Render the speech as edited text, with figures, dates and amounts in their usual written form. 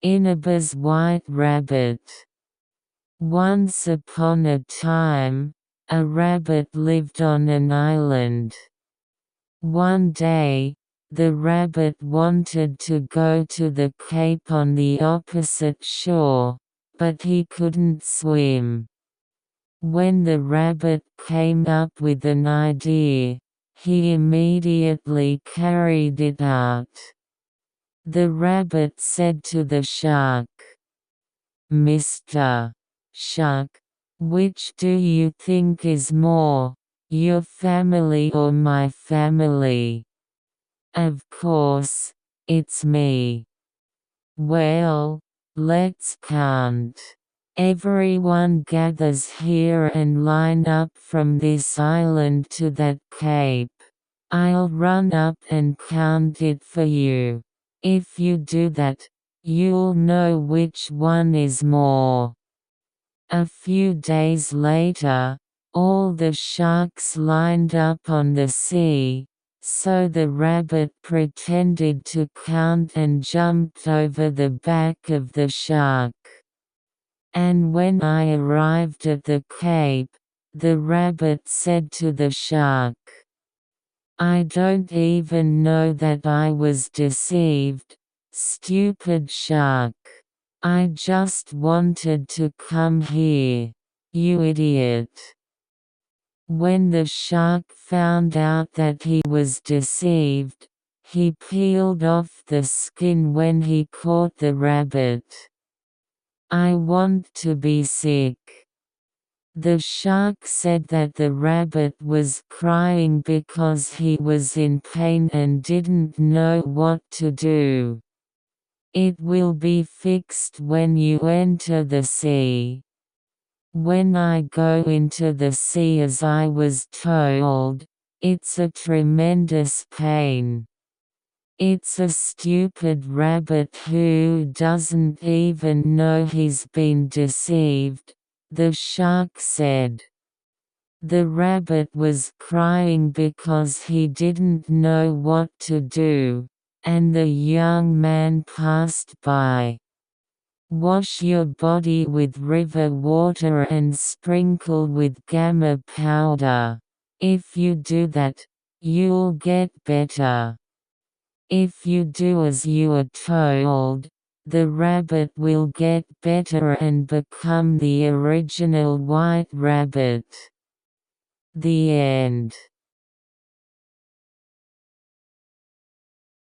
Inaba's White Rabbit. Once upon a time, a rabbit lived on an island. One day, the rabbit wanted to go to the cape on the opposite shore, but he couldn't swim. When the rabbit came up with an idea, he immediately carried it out. The rabbit said to the shark, "Mr. Shark, which do you think is more, your family or my family?" "Of course, it's me." "Well, let's count. Everyone gathers here and line up from this island to that cape. I'll run up and count it for you. If you do that, you'll know which one is more." A few days later, all the sharks lined up on the sea, so the rabbit pretended to count and jumped over the back of the shark. And when I arrived at the cape, the rabbit said to the shark, "I don't even know that I was deceived, stupid shark. I just wanted to come here, you idiot." When the shark found out that he was deceived, he peeled off the skin when he caught the rabbit. "I want to be sick." The shark said that the rabbit was crying because he was in pain and didn't know what to do. "It will be fixed when you enter the sea." When I go into the sea as I was told, it's a tremendous pain. It's a stupid rabbit who doesn't even know he's been deceived, the shark said. The rabbit was crying because he didn't know what to do, and the young man passed by. "Wash your body with river water and sprinkle with gamma powder. If you do that, you'll get better. If you do as you are told, the rabbit will get better and become the original white rabbit." The end.